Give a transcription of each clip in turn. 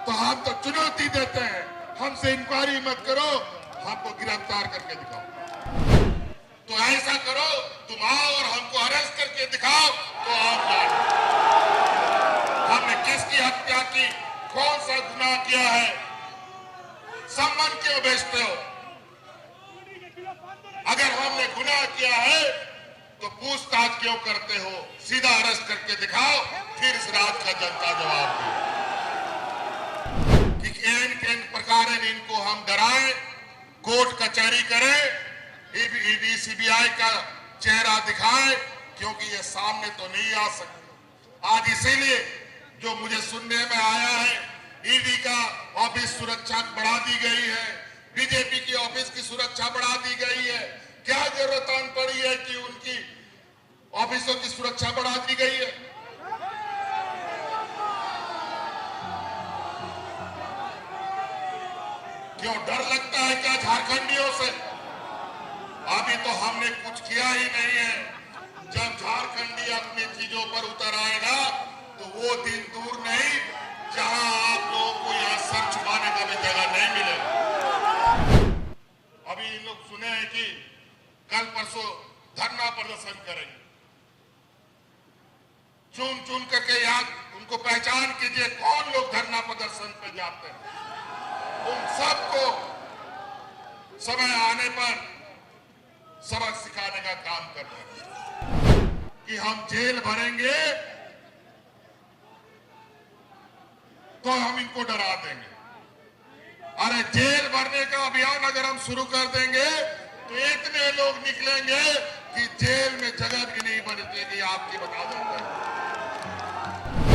तो हम तो चुनौती देते हैं, हमसे इंक्वायरी मत करो, हमको गिरफ्तार करके दिखाओ। तो ऐसा करो, तुम आओ और हमको अरेस्ट करके दिखाओ, तो आप जानो हमने किसकी हत्या की, कौन सा गुनाह किया है, सम्मान क्यों बेचते हो? अगर हमने गुनाह किया है तो पूछताछ क्यों करते हो? सीधा अरेस्ट करके दिखाओ, फिर इस राज का जनता जवाब दे कि इन प्रकार इनको हम डराएं, कोर्ट कचहरी करें, ईडी सीबीआई का चेहरा दिखाएं, क्योंकि ये सामने तो नहीं आ सकते। आज इसीलिए जो मुझे सुनने में आया है, ईडी का ऑफिस सुरक्षा बढ़ा दी गई है, बीजेपी की ऑफिस की सुरक्षा बढ़ा दी गई है। क्या जरूरत आन पड़ी है कि उनकी ऑफिसों की सुरक्षा बढ़ा दी गई है? क्यों डर लगता है क्या झारखंडियों से? अभी तो हमने कुछ किया ही नहीं है। जब झारखंडी अपनी चीजों पर उतर आएगा तो वो दिन दूर नहीं जहां आप लोगों को यहां सर छुपाने का भी जगह नहीं मिलेगा। अभी इन लोग सुने हैं कि कल परसों धरना प्रदर्शन करेंगे। चुन चुन करके याद उनको पहचान कीजिए, कौन लोग धरना प्रदर्शन पे जाते हैं। उन सबको समय आने पर सबक सिखाने का काम करते हैं कि हम जेल भरेंगे तो हम इनको डरा देंगे। अरे जेल भरने का अभियान अगर हम शुरू कर देंगे तो इतने लोग निकलेंगे कि जेल में जगह भी नहीं बनेगी। आपकी बता देते हैं,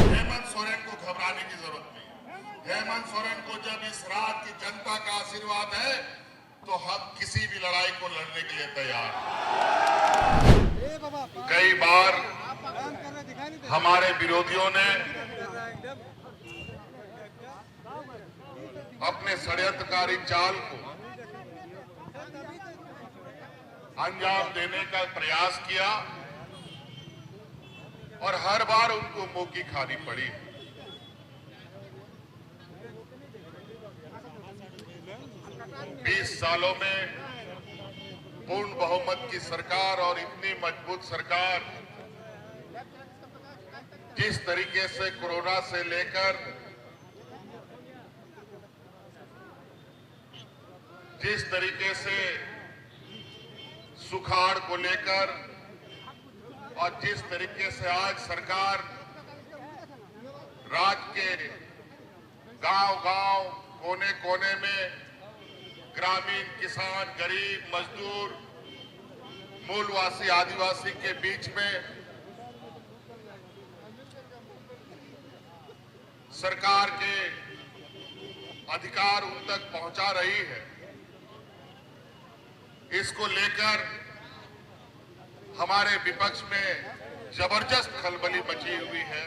हेमंत सोरेन को घबराने की जरूरत नहीं। हेमंत सोरेन को जब इस राज्य की जनता का आशीर्वाद है तो हम किसी भी लड़ाई को लड़ने के लिए तैयार हैं। कई बार हमारे विरोधियों ने अपने षड्यंत्रकारी चाल को अंजाम देने का प्रयास किया और हर बार उनको मुंह की खानी पड़ी। बीस सालों में पूर्ण बहुमत की सरकार और इतनी मजबूत सरकार जिस तरीके से कोरोना से लेकर जिस तरीके से सुखाड़ को लेकर और जिस तरीके से आज सरकार राज्य के गांव-गांव, कोने-कोने में ग्रामीण, किसान, गरीब, मजदूर, मूलवासी, आदिवासी के बीच में सरकार के अधिकार उन तक पहुंचा रही है, इसको लेकर हमारे विपक्ष में जबरदस्त खलबली मची हुई है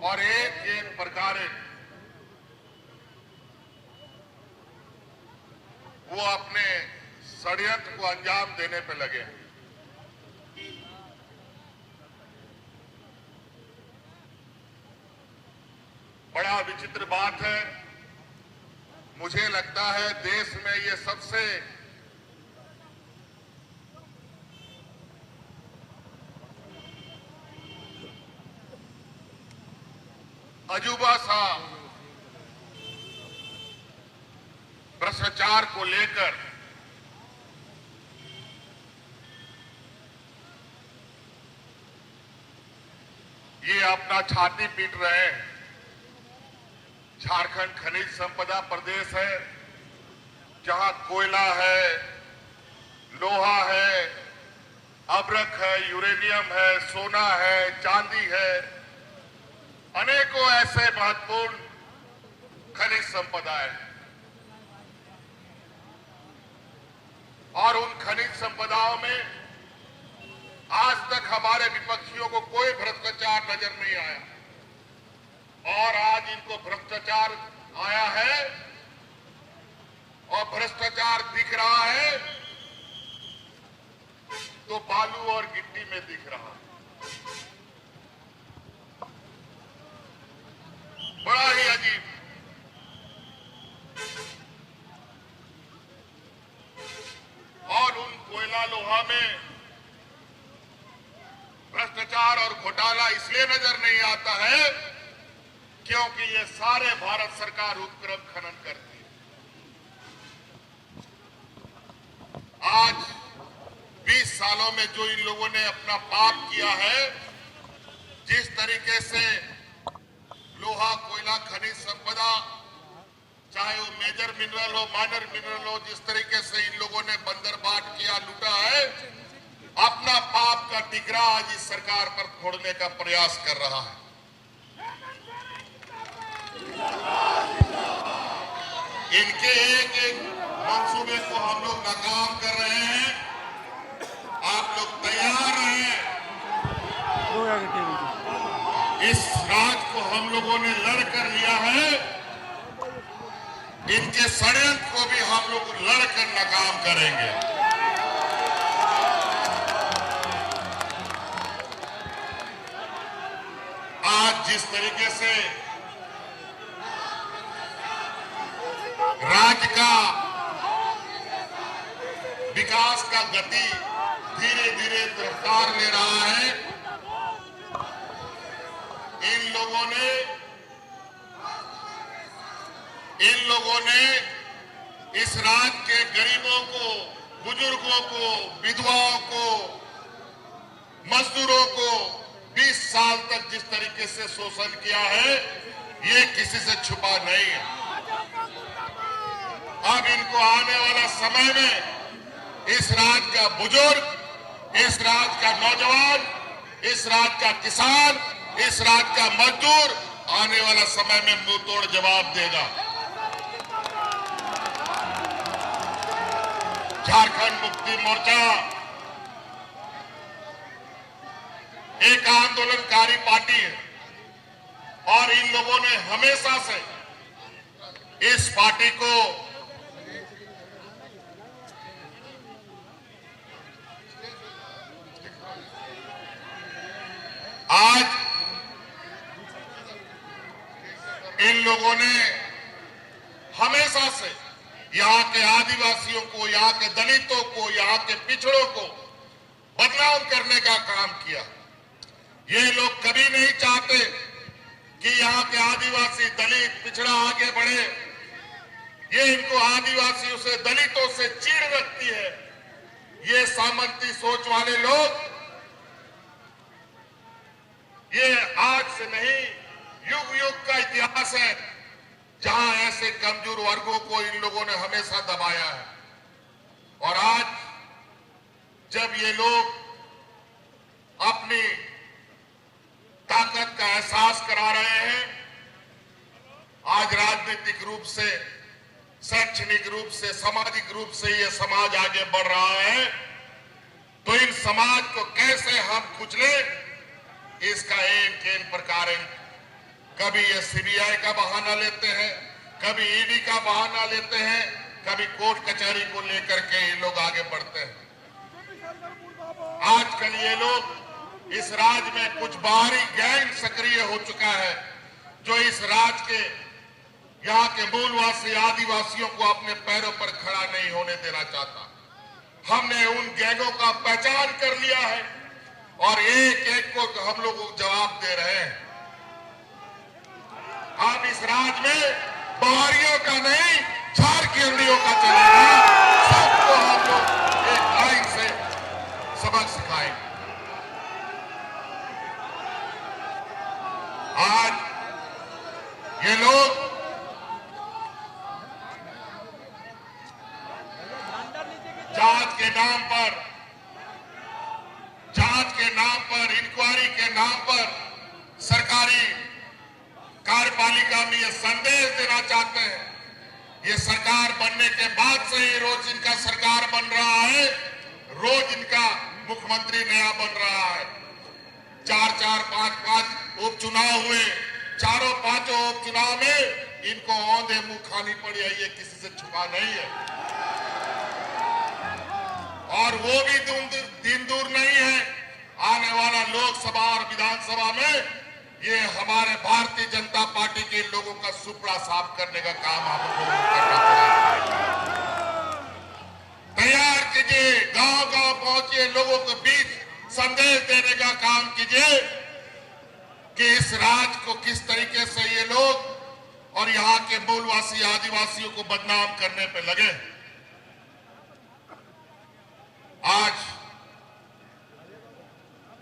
और एक प्रकार वो अपने षड्यंत्र को अंजाम देने पे लगे। बड़ा विचित्र बात है, मुझे लगता है देश में ये सबसे अजूबा सा भ्रष्टाचार को लेकर ये अपना छाती पीट रहे हैं। झारखंड खनिज संपदा प्रदेश है, जहां कोयला है, लोहा है, अभ्रक है, यूरेनियम है, सोना है, चांदी है, अनेकों ऐसे महत्वपूर्ण खनिज संपदा है और उन खनिज संपदाओं में आज तक हमारे विपक्षियों को कोई भ्रष्टाचार नजर नहीं आया और आज इनको भ्रष्टाचार आया है और भ्रष्टाचार दिख रहा है तो बालू और गिट्टी में दिख रहा है। बड़ा ही अजीब लोहा में भ्रष्टाचार और घोटाला इसलिए नजर नहीं आता है क्योंकि ये सारे भारत सरकार उपक्रम खनन करती है। आज 20 सालों में जो इन लोगों ने अपना पाप किया है, जिस तरीके से लोहा कोयला खनिज संपदा, चाहे वो मेजर मिनरल हो माइनर मिनरल हो, जिस तरीके से इन लोगों ने बंदरबाट किया, लूटा है, अपना पाप का टिकरा आज इस सरकार पर फोड़ने का प्रयास कर रहा है। इनके एक एक मंसूबे को हम लोग नाकाम कर रहे हैं। आप लोग तैयार हैं? इस राज को हम लोगों ने लड़ कर लिया है, इनके षड्यंत्र को भी हम लोग लड़कर नाकाम करेंगे। आज जिस तरीके से राज्य का विकास का गति धीरे धीरे रफ्तार ले रहा है, इन लोगों ने इस राज्य के गरीबों को, बुजुर्गों को, विधवाओं को, मजदूरों को 20 साल तक जिस तरीके से शोषण किया है, ये किसी से छुपा नहीं है। अब इनको आने वाला समय में इस राज्य का बुजुर्ग, इस राज्य का नौजवान, इस राज्य का किसान, इस राज्य का मजदूर आने वाला समय में मुंह तोड़ जवाब देगा। झारखंड मुक्ति मोर्चा एक आंदोलनकारी पार्टी है और इन लोगों ने हमेशा से इस पार्टी को आज इन लोगों ने हमेशा से यहाँ के आदिवासियों को, यहाँ के दलितों को, यहाँ के पिछड़ों को बदनाम करने का काम किया। ये लोग कभी नहीं चाहते कि यहाँ के आदिवासी, दलित, पिछड़ा आगे बढ़े। ये इनको आदिवासियों से, दलितों से चीड़ रखती है। ये सामंती सोच वाले लोग ये आज से नहीं, युग युग का इतिहास है जहां ऐसे कमजोर वर्गों को इन लोगों ने हमेशा दबाया है। और आज जब ये लोग अपनी ताकत का एहसास करा रहे हैं, आज राजनीतिक रूप से, शैक्षणिक रूप से, सामाजिक रूप से ये समाज आगे बढ़ रहा है, तो इन समाज को कैसे हम कुचले, इसका एक प्रकार कभी ये सीबीआई का बहाना लेते हैं, कभी ईडी का बहाना लेते हैं, कभी कोर्ट कचहरी को लेकर के ये लोग आगे बढ़ते हैं। आजकल ये लोग इस राज्य में कुछ बाहरी गैंग सक्रिय हो चुका है जो इस राज्य के, यहाँ के मूलवासी आदिवासियों को अपने पैरों पर खड़ा नहीं होने देना चाहता। हमने उन गैंगों का पहचान कर लिया है और एक एक को हम लोग जवाब दे रहे हैं। अब इस राज्य में बाहरियों का नहीं, झारखंडियों का चलेगा। सबको हम लोग एक लाइन से सबक सिखाएंगे। आज ये लोग जांच के नाम पर, इंक्वायरी के नाम पर सरकारी कार्यपालिका में ये संदेश देना चाहते हैं। ये सरकार बनने के बाद से ही रोज इनका सरकार बन रहा है, रोज इनका मुख्यमंत्री नया बन रहा है। 4-4, 5-5 उपचुनाव हुए, चारों पांचों उपचुनाव में इनको औंधे मुंह खानी पड़ी है, ये किसी से छुपा नहीं है। और वो भी दिन दूर नहीं है, आने वाला लोकसभा और विधानसभा में ये हमारे भारतीय जनता पार्टी के लोगों का सुपड़ा साफ करने का काम हम लोगों को करना पड़ेगा। तैयार कीजिए, गांव-गांव पहुंचिए, लोगों के बीच संदेश देने का काम कीजिए कि इस राज्य को किस तरीके से ये लोग और यहाँ के मूलवासी आदिवासियों को बदनाम करने पे लगे। आज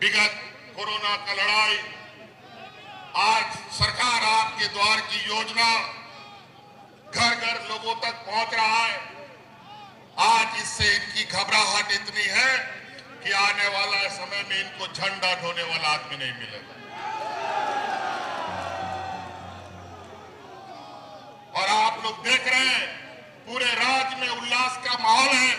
विगत कोरोना का लड़ाई, आज सरकार आपके द्वार की योजना घर घर लोगों तक पहुंच रहा है। आज इससे इनकी घबराहट इतनी है कि आने वाला समय में इनको झंडा ढोने वाला आदमी नहीं मिलेगा। और आप लोग देख रहे हैं पूरे राज्य में उल्लास का माहौल है।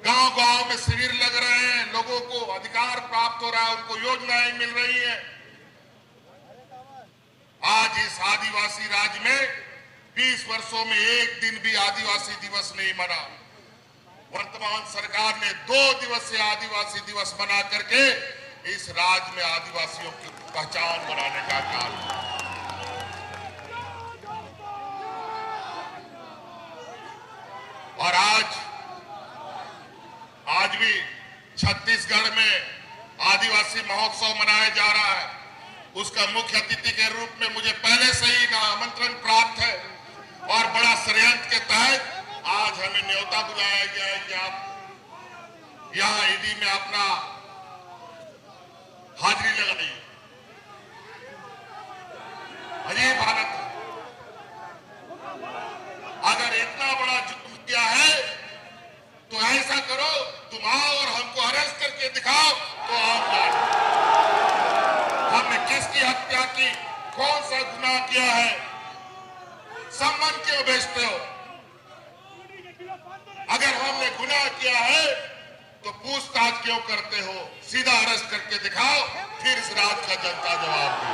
गांव-गांव में शिविर लग रहे हैं, लोगों को अधिकार प्राप्त हो रहा है, उनको योजनाएं मिल रही है। आज इस आदिवासी राज्य में 20 वर्षों में एक दिन भी आदिवासी दिवस नहीं मना। वर्तमान सरकार ने 2 दिवसीय आदिवासी दिवस मना करके इस राज्य में आदिवासियों की पहचान बनाने का काम किया। और आज भी छत्तीसगढ़ में आदिवासी महोत्सव मनाया जा रहा है। उसका मुख्य अतिथि के रूप में मुझे पहले से ही आमंत्रण प्राप्त है और बड़ा षड्यंत्र के तहत आज हमें न्योता बुलाया गया है कि आप यहां ईडी में अपना हाजिरी लगाइए। अजीब हालत है। अगर इतना बड़ा जुर्म किया है तो ऐसा करो, तुम आओ और हमको अरेस्ट करके दिखाओ तो आप जाओ। हमने किसकी हत्या की, कौन सा गुनाह किया है, सम्मान क्यों बेचते हो? अगर हमने गुनाह किया है तो पूछताछ क्यों करते हो? सीधा अरेस्ट करके दिखाओ, फिर इस राज्य का जनता जवाब दे।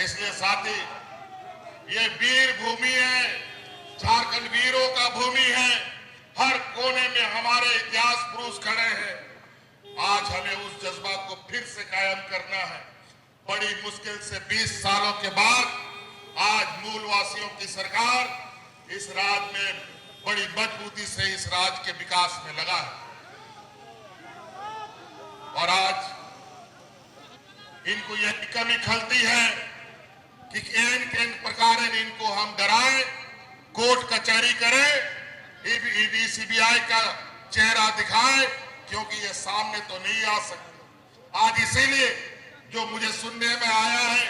इसलिए साथी, ये वीर भूमि है, झारखंड वीरों का भूमि है। हर कोने में हमारे इतिहास पुरुष खड़े हैं। आज हमें उस जज्बा को फिर से कायम करना है। बड़ी मुश्किल से 20 सालों के बाद आज मूलवासियों की सरकार इस राज्य में बड़ी मजबूती से इस राज्य के विकास में लगा है। और आज इनको यह कमी खलती है कि इन प्रकार इनको हम डराएं, कोर्ट कचहरी करें, ईडी सीबीआई का चेहरा दिखाएं, क्योंकि ये सामने तो नहीं आ सकते। आज इसीलिए जो मुझे सुनने में आया है,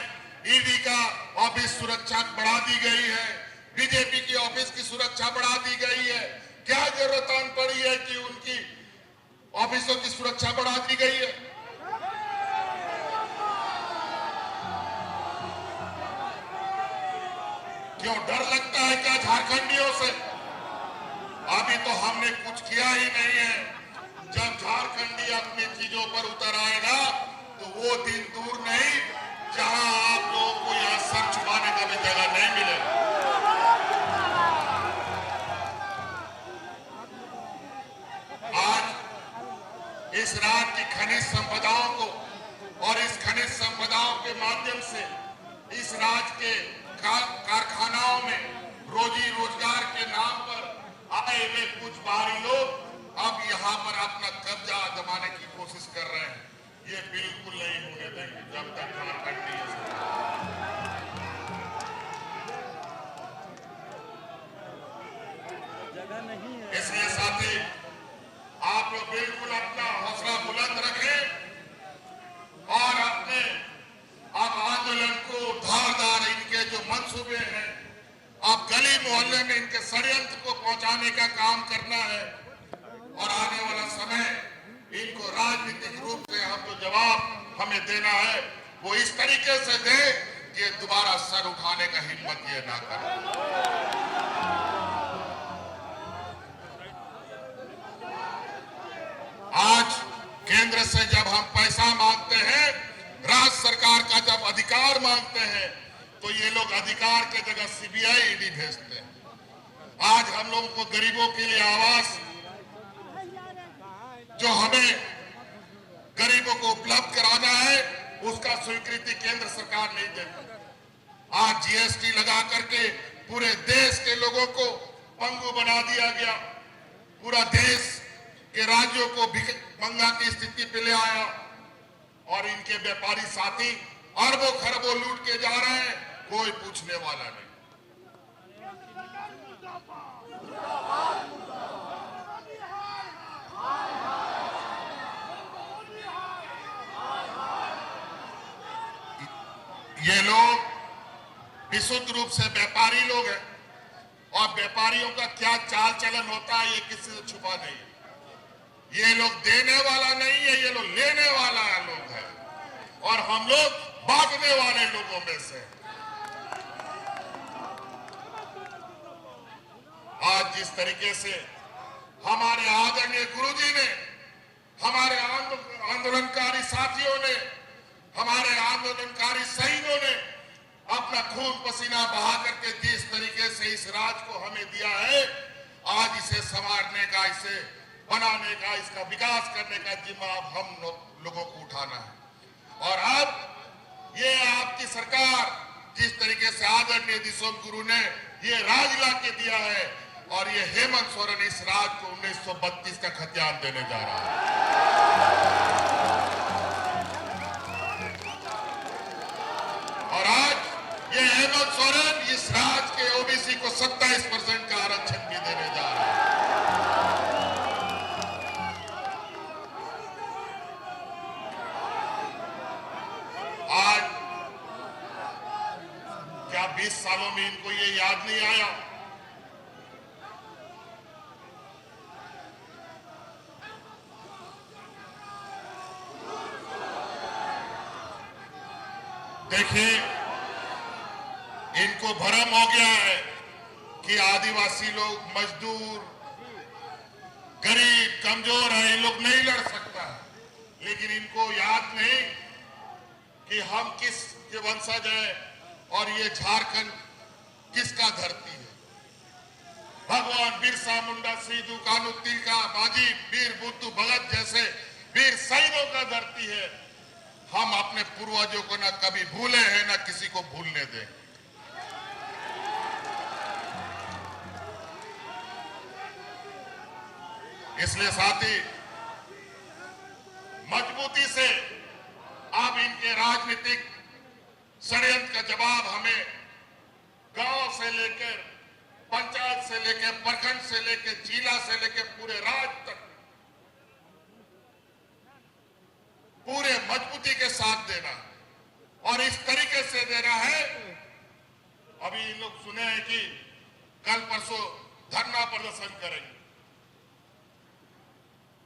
ईडी का ऑफिस सुरक्षा बढ़ा दी गई है, बीजेपी की ऑफिस की सुरक्षा बढ़ा दी गई है। क्या जरूरत पड़ी है कि उनकी ऑफिसों की सुरक्षा बढ़ा दी गई है? क्यों डर लगता है क्या झारखंडियों से? अभी तो हमने कुछ किया ही नहीं है। जब झारखंडी अपनी चीजों पर उतर आएगा तो वो दिन दूर नहीं जहां आप लोगों को यहां सर छुपाने का भी जगह नहीं मिलेगा। आज इस राज्य की खनिज संपदाओं को और इस खनिज संपदाओं के माध्यम से इस राज्य के कारखानाओं में रोजी रोजगार के नाम पर आए हुए कुछ बाहरी लोग अब यहां पर अपना कब्जा जमाने की कोशिश कर रहे हैं। ये बिल्कुल नहीं होने देंगे जब तक झारखंड नहीं है। इसलिए साथी, आप लोग बिल्कुल अपना हौसला बुलंद रखें और अपने आप आंदोलन को धारदार, इनके जो मंसूबे हैं, आप गली मोहल्ले में इनके षड्यंत्र को पहुंचाने का काम करना है। और आने वाला समय इनको राजनीतिक रूप से हम जो जवाब हमें देना है वो इस तरीके से दे कि दोबारा सर उठाने का हिम्मत ये ना करें। आज केंद्र से जब हम पैसा मांगते हैं, राज्य सरकार का जब अधिकार मांगते हैं, तो ये लोग अधिकार के जगह सीबीआई ईडी भेजते हैं। आज हम लोगों को गरीबों के लिए आवास जो हमें गरीबों को उपलब्ध कराना है, उसका स्वीकृति केंद्र सरकार नहीं देती। आज जीएसटी लगा करके पूरे देश के लोगों को पंगु बना दिया गया, पूरा देश के राज्यों को भंगा की स्थिति पे ले आया और इनके व्यापारी साथी अरबों खरबों लूट के जा रहे हैं, कोई पूछने वाला नहीं। ये लोग विशुद्ध रूप से व्यापारी लोग हैं और व्यापारियों का क्या चाल चलन होता है ये किसी से छुपा नहीं है। ये लोग देने वाला नहीं है, ये लोग लेने वाला लोग है और हम लोग बांटने वाले लोगों में से। आज जिस तरीके से हमारे आदरणीय गुरुजी ने, हमारे आंदोलनकारी साथियों ने, हमारे आंदोलनकारी शहीदों ने अपना खून पसीना बहा करके जिस तरीके से इस राज को हमें दिया है, आज इसे संवारने का, इसे बनाने का, इसका विकास करने का जिम्मा अब हम लोगों को उठाना है। और अब ये आपकी सरकार जिस तरीके से आदरणीय दिसोम गुरु ने ये राज ला के दिया है और ये हेमंत सोरेन इस राज को 1932 का खतियान देने जा रहा है। और आज ये हेमंत सोरेन इस राज के ओबीसी को 27% का आरक्षण भी देने जा रहा है। आज क्या 20 सालों में इनको ये याद नहीं आया? देखिए, इनको भ्रम हो गया है कि आदिवासी लोग, मजदूर, गरीब, कमजोर है, इन लोग नहीं लड़ सकता। लेकिन इनको याद नहीं कि हम किस के वंशज है और ये झारखंड किसका धरती है। भगवान बिरसा मुंडा, शहीद कान्हू तिलका, बाजी, वीर बुद्धू भगत जैसे वीर शहीदों का धरती है। हम अपने पूर्वजों को न कभी भूले हैं, न किसी को भूलने दें। इसलिए साथी, मजबूती से अब इनके राजनीतिक षड्यंत्र का जवाब हमें गांव से लेकर, पंचायत से लेकर, प्रखंड से लेकर, जिला से लेकर पूरे राज्य तक पूरे मजबूती के साथ देना और इस तरीके से देना है। अभी इन लोग सुने हैं कि कल परसों धरना प्रदर्शन करेंगे।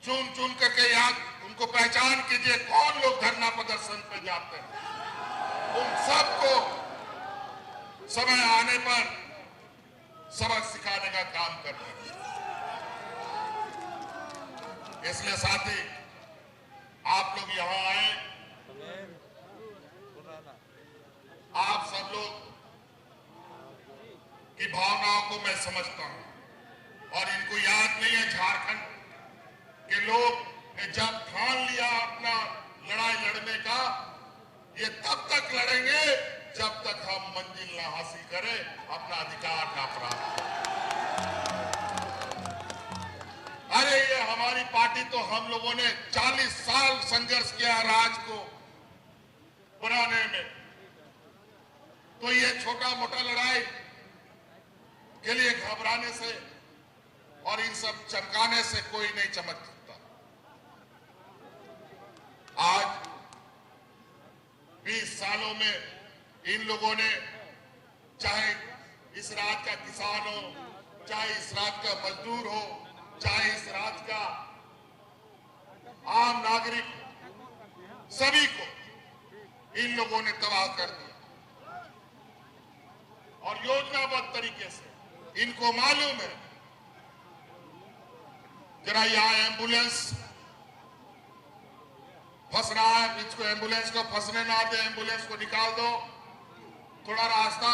चुन चुन करके याद उनको पहचान कीजिए कौन लोग धरना प्रदर्शन पे जाते हैं। उन सबको समय आने पर सबक सिखाने का काम करते हैं। इसलिए साथी, आप लोग यहां आए, आप सब लोग की भावनाओं को मैं समझता हूं और इनको याद नहीं है झारखंड के लोग ने जब ठान लिया अपना लड़ाई लड़ने का, ये तब तक लड़ेंगे जब तक हम मंजिल ना हासिल करें, अपना अधिकार ना प्राप्त करें। अरे ये हमारी पार्टी तो हम लोगों ने 40 साल संघर्ष किया राज को बनाने में, तो ये छोटा मोटा लड़ाई के लिए घबराने से और इन सब चमकाने से कोई नहीं चमक सकता। आज 20 सालों में इन लोगों ने, चाहे इस राज्य का किसान हो, चाहे इस राज्य का मजदूर हो, चाहे इस राज्य का आम नागरिक, सभी को इन लोगों ने तबाह कर दिया और योजनाबद्ध तरीके से इनको मालूम है। जरा यहां एम्बुलेंस फंस रहा है, इसको एम्बुलेंस को फंसने ना दे, एम्बुलेंस को निकाल दो, थोड़ा रास्ता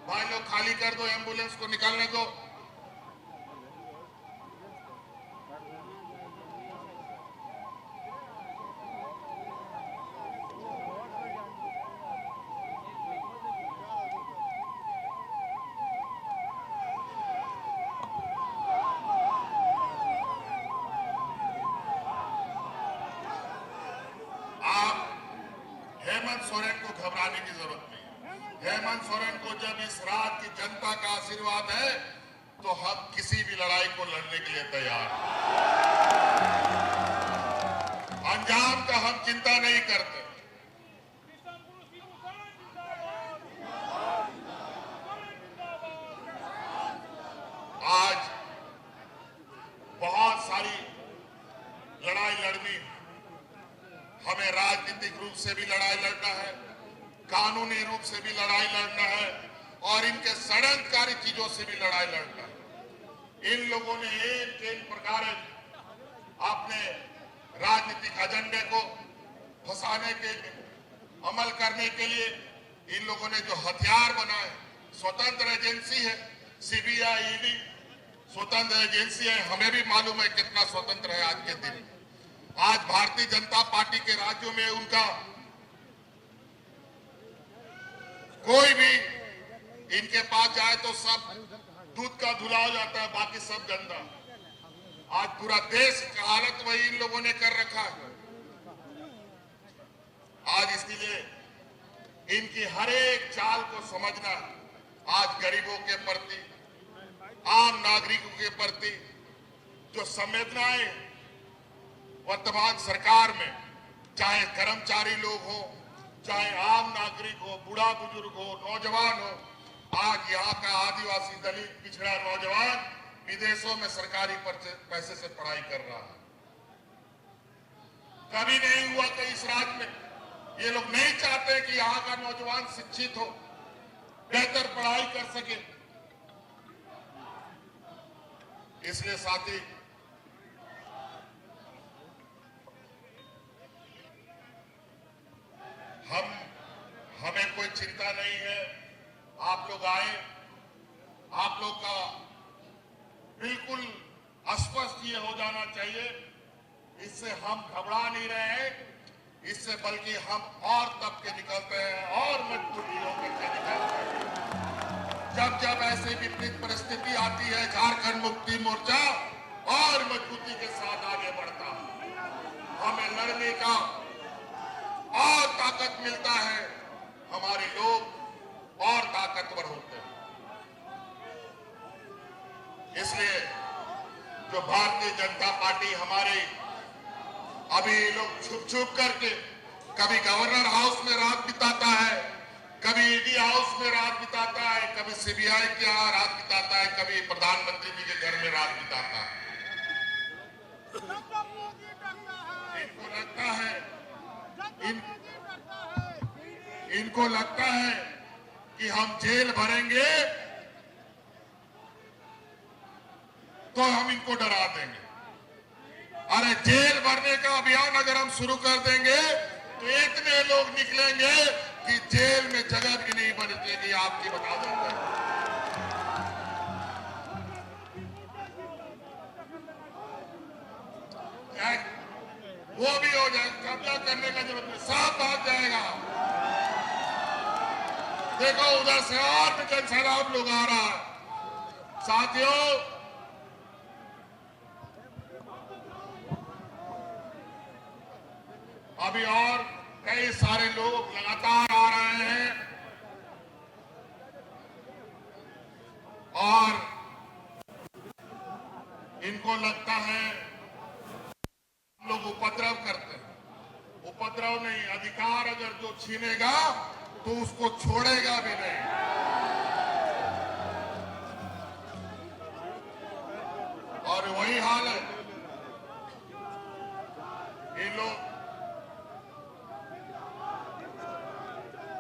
भाई लोग खाली कर दो, एम्बुलेंस को निकालने दो। हेमंत सोरेन को घबराने की जरूरत नहीं है। हेमंत सोरेन को जब इस राज्य की जनता का आशीर्वाद है तो हम किसी भी लड़ाई को लड़ने के लिए तैयार हैं। अंजाम का हम चिंता नहीं करते। आज बहुत सारी लड़ाई लड़नी, हमें राजनीतिक रूप से भी लड़ाई लड़ना है, कानूनी रूप से भी लड़ाई लड़ना है और इनके षड्यंत्रकारी चीजों से भी लड़ाई लड़ना है। इन लोगों ने एक प्रकार अपने राजनीतिक एजेंडे को फंसाने के अमल करने के लिए इन लोगों ने जो हथियार बनाए, स्वतंत्र एजेंसी है सीबीआई, ईडी स्वतंत्र एजेंसी है, हमें भी मालूम है कितना स्वतंत्र है आज के दिन। आज भारतीय जनता पार्टी के राज्यों में उनका कोई भी इनके पास जाए तो सब दूध का धुला हो जाता है, बाकी सब गंदा। आज पूरा देश का हालत वही इन लोगों ने कर रखा है। आज इसलिए इनकी हर एक चाल को समझना, आज गरीबों के प्रति, आम नागरिकों के प्रति जो संवेदनाएं वर्तमान सरकार में, चाहे कर्मचारी लोग हो, चाहे आम नागरिक हो, बूढ़ा बुजुर्ग हो, नौजवान हो, आज यहाँ का आदिवासी दलित पिछड़ा नौजवान विदेशों में सरकारी पैसे से पढ़ाई कर रहा है। कभी नहीं हुआ कि इस राज्य में ये लोग नहीं चाहते कि यहाँ का नौजवान शिक्षित हो, बेहतर पढ़ाई कर सके। इसलिए साथी, हमें कोई चिंता नहीं है। आप लोग आए, आप लोग का बिल्कुल स्पष्ट ये हो जाना चाहिए, इससे हम घबरा नहीं रहे हैं, इससे बल्कि हम और दब के निकलते हैं और मजबूती होकर के निकलते हैं। जब जब ऐसी विपरीत परिस्थिति आती है, झारखंड मुक्ति मोर्चा और मजबूती के साथ आगे बढ़ता है। हमें लड़ने का और ताकत मिलता है, हमारे लोग और ताकतवर होते हैं। इसलिए जो भारतीय जनता पार्टी हमारे अभी लोग छुप छुप करके कभी गवर्नर हाउस में रात बिताता है, कभी ईडी हाउस में रात बिताता है, कभी सीबीआई के यहाँ रात बिताता है, कभी प्रधानमंत्री जी के घर में रात बिताता है। इनको लगता है कि हम जेल भरेंगे तो हम इनको डरा देंगे। अरे जेल भरने का अभियान अगर हम शुरू कर देंगे तो इतने लोग निकलेंगे कि जेल में जगह भी नहीं बचेगी, आपकी बता देते हैं। वो भी हो जाए, कब्जा करने का जरूरत नहीं, सब भाग जाएगा। देखो उधर से और भी जनसैलाब लोग आ रहा है। साथियों, अभी और कई सारे लोग लगातार आ रहे हैं और इनको लगता है लोग उपद्रव करते हैं। उपद्रव नहीं, अधिकार अगर जो छीनेगा तो उसको छोड़ेगा भी नहीं। और वही हाल है, ये लोग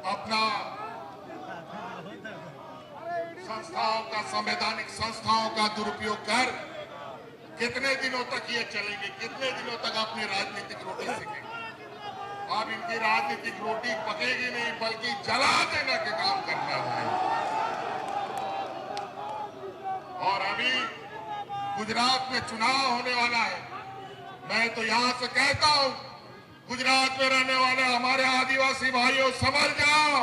अपना संस्थाओं का, संवैधानिक संस्थाओं का दुरुपयोग कर कितने दिनों तक ये चलेंगे, कितने दिनों तक अपनी राजनीतिक रोटी सीखेंगे। अब इनकी राजनीतिक रोटी पकेगी नहीं, बल्कि जला देने के काम करना है। और अभी गुजरात में चुनाव होने वाला है। मैं तो यहां से कहता हूं, गुजरात में रहने वाले हमारे आदिवासी भाइयों, समझ जाओ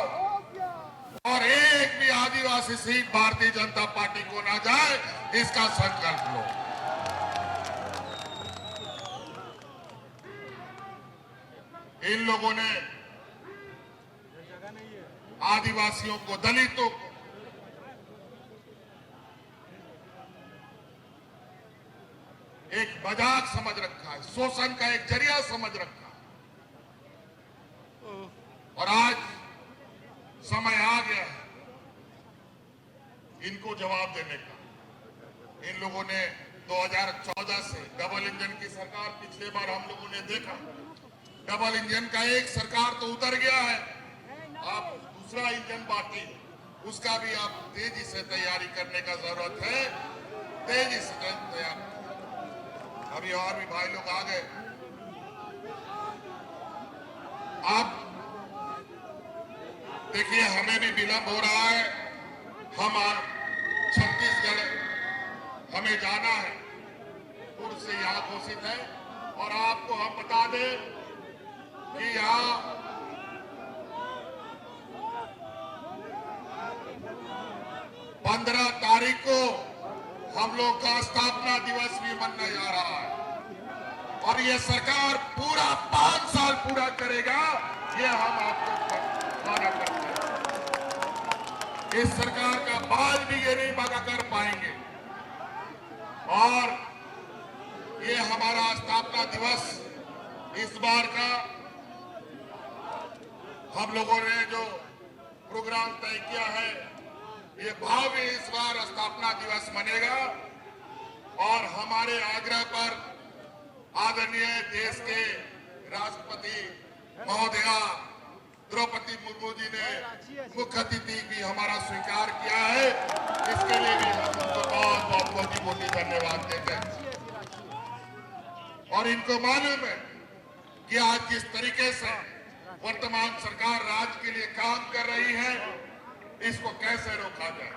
और एक भी आदिवासी सीट भारतीय जनता पार्टी को ना जाए, इसका संकल्प लो। इन लोगों ने आदिवासियों को, दलितों को एक मजाक समझ रखा है, शोषण का एक जरिया समझ रखा है। और आज समय आ गया है इनको जवाब देने का। इन लोगों ने 2014 से डबल इंजन की सरकार, पिछले बार हम लोगों ने देखा डबल इंजन का एक सरकार तो उतर गया है, आप दूसरा इंजन बाकी, उसका भी आप तेजी से तैयारी करने का जरूरत है, तेजी से तैयार। अभी और भी भाई लोग आ गए। आप देखिए हमें भी विलंब हो रहा है, हम छत्तीसगढ़ हमें जाना है, पूर्व से यहाँ घोषित है। और आपको हम बता दें कि यहाँ 15 तारीख को हम लोग का स्थापना दिवस भी मनने जा रहा है। और ये सरकार पूरा 5 साल पूरा करेगा, ये हम आपको वादा करते हैं। इस सरकार का बाल भी ये नहीं बागा कर पाएंगे। और ये हमारा स्थापना दिवस इस बार का हम लोगों ने जो प्रोग्राम तय किया है, ये भव्य इस बार स्थापना दिवस मनेगा। और हमारे आग्रह पर आदरणीय देश के राष्ट्रपति महोदया द्रौपदी मुर्मू जी ने मुख्य अतिथि भी हमारा स्वीकार किया है। इसके लिए भी हम उनको बहुत बहुत कोटि कोटि धन्यवाद देते हैं। और इनको मालूम है कि आज जिस तरीके से वर्तमान सरकार राज्य के लिए काम कर रही है, इसको कैसे रोका जाए।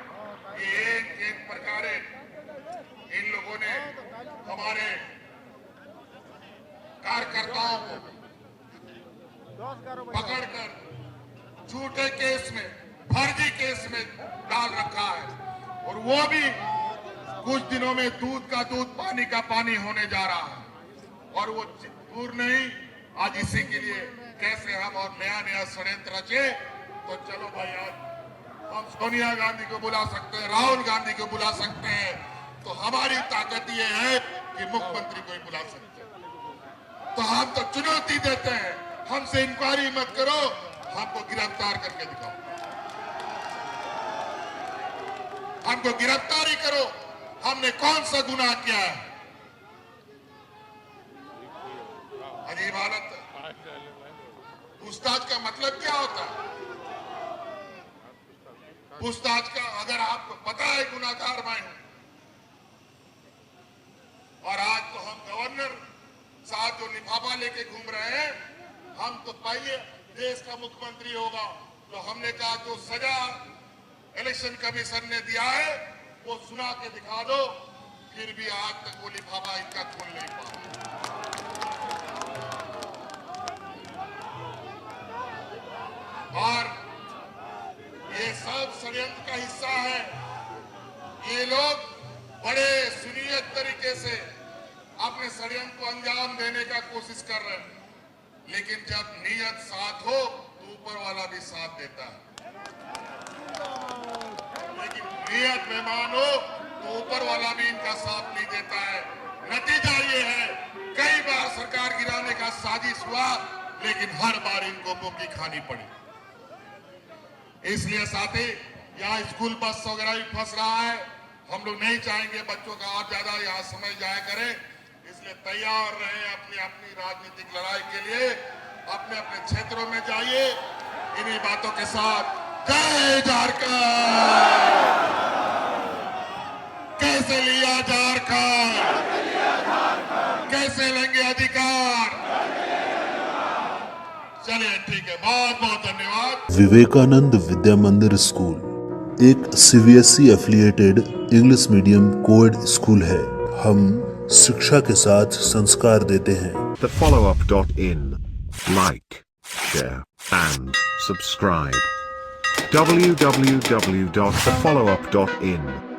ये एक प्रकार इन लोगों ने हमारे कार्यकर्ताओं को पकड़कर झूठे केस में, फर्जी केस में डाल रखा है। और वो भी कुछ दिनों में दूध का दूध, पानी का पानी होने जा रहा है। और वो दूर नहीं, आज इसी के लिए कैसे हम और नया नया षड्यंत्र रचे। तो चलो भाई, आज हम सोनिया गांधी को बुला सकते हैं, राहुल गांधी को बुला सकते हैं। तो हमारी ताकत ये है कि मुख्यमंत्री को ही बुला सकते हैं। तो हम तो चुनौती देते हैं, हमसे इंक्वायरी मत करो, हमको गिरफ्तार करके दिखाओ, हमको गिरफ्तारी करो। हमने कौन सा गुनाह किया है? अजीब हालत है। पूछताछ का मतलब क्या होता है? पूछताछ का, अगर आपको पता है गुनाहगार मैं हूं, और आज तो हम गवर्नर साहब जो लिफाफा लेके घूम रहे हैं, हम तो पहले देश का मुख्यमंत्री होगा। तो हमने कहा जो सजा इलेक्शन कमीशन ने दिया है वो सुना के दिखा दो। फिर भी आज तक वो लिफाफा इनका खोल नहीं पाया। और ये सब षड्यंत्र का हिस्सा है। ये लोग बड़े सुनियत तरीके से अपने षड्यंत्र को अंजाम देने का कोशिश कर रहे हैं। लेकिन जब नीयत साथ हो तो ऊपर वाला भी साथ देता है। लेकिन नीयत बेईमान हो तो ऊपर वाला भी इनका साथ नहीं देता है। नतीजा ये है, कई बार सरकार गिराने का साजिश हुआ, लेकिन हर बार इनको मुक्की खानी पड़ी। इसलिए साथी, यहाँ स्कूल बस वगैरह भी फंस रहा है। हम लोग नहीं चाहेंगे बच्चों का और ज्यादा यहाँ समय जाया करें। इसलिए तैयार रहे अपनी अपनी राजनीतिक लड़ाई के लिए। अपने अपने क्षेत्रों में जाइए। इन्हीं बातों के साथ जय झारखंड। कैसे लिया झारखंड, कैसे लेंगे अधिकार। चलिए ठीक है, बहुत बहुत धन्यवाद। विवेकानंद विद्या मंदिर स्कूल एक CBSE affiliated English medium coed school है। हम शिक्षा के साथ संस्कार देते हैं। thefollowup.in. Like, share and subscribe. www.thefollowup.in